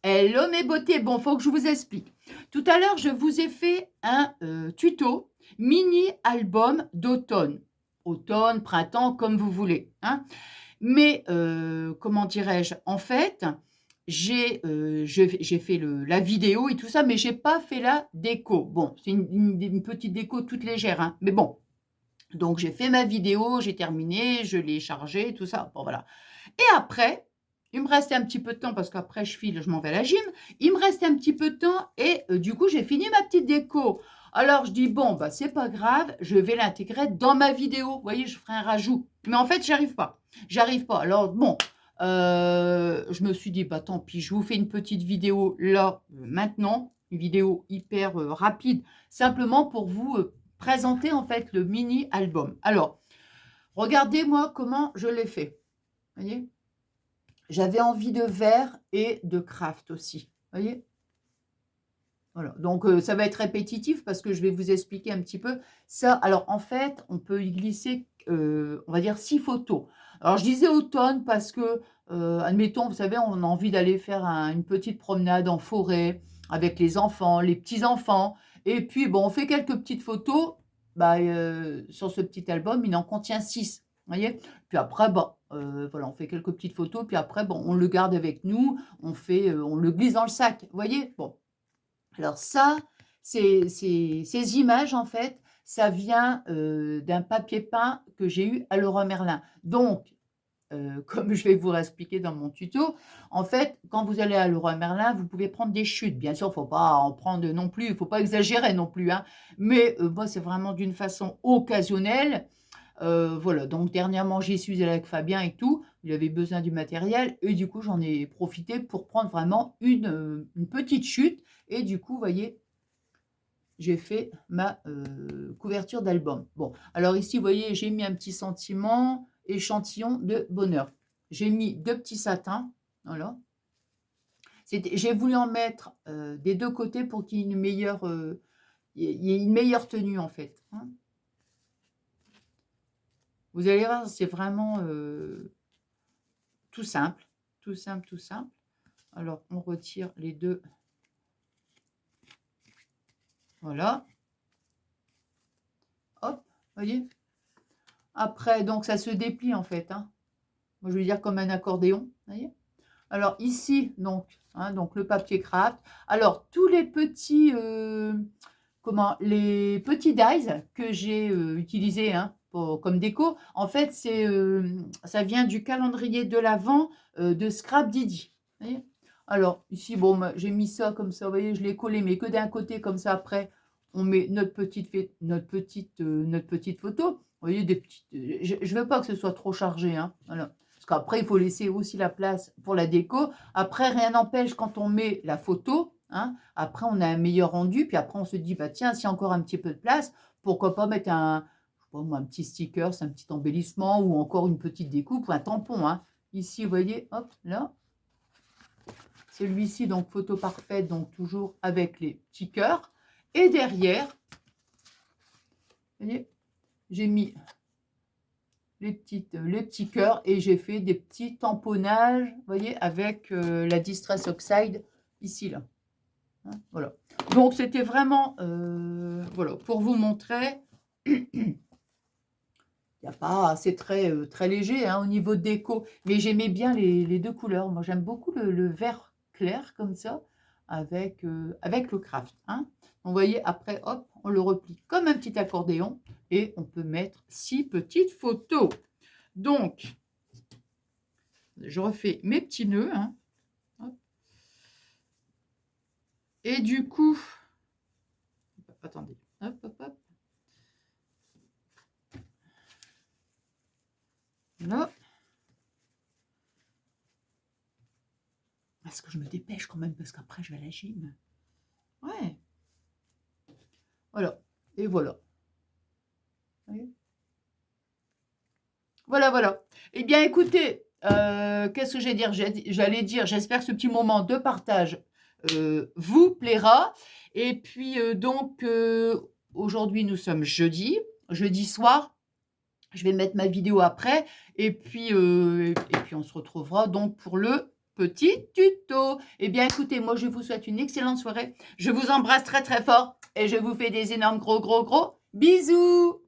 Hello mes beautés, bon, faut que je vous explique. Tout à l'heure, je vous ai fait un tuto mini album d'automne. Automne, printemps, comme vous voulez, hein. Mais comment dirais-je? En fait, j'ai fait la vidéo et tout ça, mais j'ai pas fait la déco. Bon, c'est une petite déco toute légère, hein, mais bon. Donc j'ai fait ma vidéo, j'ai terminé, je l'ai chargée, tout ça, bon voilà. Et après, il me restait un petit peu de temps parce qu'après je file, je m'en vais à la gym. Il me restait un petit peu de temps et du coup, j'ai fini ma petite déco. Alors je dis: «Bon, bah, c'est pas grave, je vais l'intégrer dans ma vidéo». Vous voyez, je ferai un rajout. Mais en fait, j'arrive pas. J'arrive pas. Alors bon, je me suis dit: «Bah, tant pis, je vous fais une petite vidéo là, maintenant». Une vidéo hyper, rapide, simplement pour vous, présenter en fait le mini album. Alors, regardez moi comment je l'ai fait. Vous voyez? J'avais envie de verre et de craft aussi, vous voyez? Voilà, donc ça va être répétitif parce que je vais vous expliquer un petit peu ça. Alors en fait, on peut y glisser, on va dire 6 photos. Alors je disais automne parce que, admettons, vous savez, on a envie d'aller faire une petite promenade en forêt avec les enfants, les petits-enfants et puis bon, on fait quelques petites photos, bah, sur ce petit album, il en contient 6, vous voyez? Puis après, bon, voilà, on fait quelques petites photos, puis après, bon, on le garde avec nous, on le glisse dans le sac, vous voyez? Bon. Alors ça, ces images, en fait, ça vient, d'un papier peint que j'ai eu à Leroy Merlin. Donc, comme je vais vous expliquer dans mon tuto, en fait, quand vous allez à Leroy Merlin, vous pouvez prendre des chutes. Bien sûr, il ne faut pas en prendre non plus, il ne faut pas exagérer non plus, hein. Mais, moi, c'est vraiment d'une façon occasionnelle. Voilà, donc dernièrement, j'y suis allée avec Fabien et tout. Il avait besoin du matériel et du coup, j'en ai profité pour prendre vraiment une petite chute et du coup, vous voyez, j'ai fait ma, couverture d'album. Bon, alors ici, vous voyez, j'ai mis un petit sentiment, échantillon de bonheur. J'ai mis 2 petits satins, voilà. J'ai voulu en mettre, des 2 côtés pour qu'il y ait une meilleure, il y ait une meilleure tenue, en fait, hein. Vous allez voir, c'est vraiment, tout simple, tout simple, tout simple. Alors, on retire les 2, voilà, hop, voyez? Après, donc ça se déplie en fait, hein. Moi, je veux dire comme un accordéon, voyez? Alors ici, donc, hein, donc le papier craft. Alors tous les petits, les petits dies que j'ai, utilisés, hein, comme déco, en fait, ça vient du calendrier de l'avent, de Scrap Didi, vous voyez? Alors ici, bon, bah, j'ai mis ça comme ça, vous voyez, je l'ai collé, mais que d'un côté comme ça, après, on met notre petite photo. Vous voyez, des petites, je veux pas que ce soit trop chargé, hein, voilà. Parce qu'après, il faut laisser aussi la place pour la déco. Après, rien n'empêche quand on met la photo, hein, après on a un meilleur rendu, puis après on se dit: «Bah tiens, s'il y a encore un petit peu de place, pourquoi pas mettre je sais pas moi, un petit sticker, c'est un petit embellissement ou encore une petite découpe ou un tampon», hein. Ici, vous voyez, hop, là, celui-ci donc photo parfaite, donc toujours avec les petits cœurs et derrière, vous voyez, j'ai mis les petits cœurs et j'ai fait des petits tamponnages, vous voyez, avec, la Distress Oxide ici, là, hein, voilà. Donc c'était vraiment, voilà, pour vous montrer, il y a pas c'est très, très léger, hein, au niveau déco, mais j'aimais bien les 2 couleurs. Moi, j'aime beaucoup le vert clair comme ça avec le craft, hein. Donc vous voyez, après, hop, on le replie comme un petit accordéon et on peut mettre 6 petites photos. Donc je refais mes petits nœuds, hein, hop, et du coup, attendez, hop, hop, hop, là. Parce que je me dépêche quand même, parce qu'après je vais à la gym. Ouais, voilà, et voilà. Vous voyez? Voilà, voilà. Eh bien écoutez, qu'est-ce que j'allais dire, j'espère que ce petit moment de partage, vous plaira et puis, donc, aujourd'hui nous sommes jeudi soir. Je vais mettre ma vidéo après et puis on se retrouvera donc pour le petit tuto. Eh bien, écoutez, moi, je vous souhaite une excellente soirée. Je vous embrasse très, très fort et je vous fais des énormes gros bisous.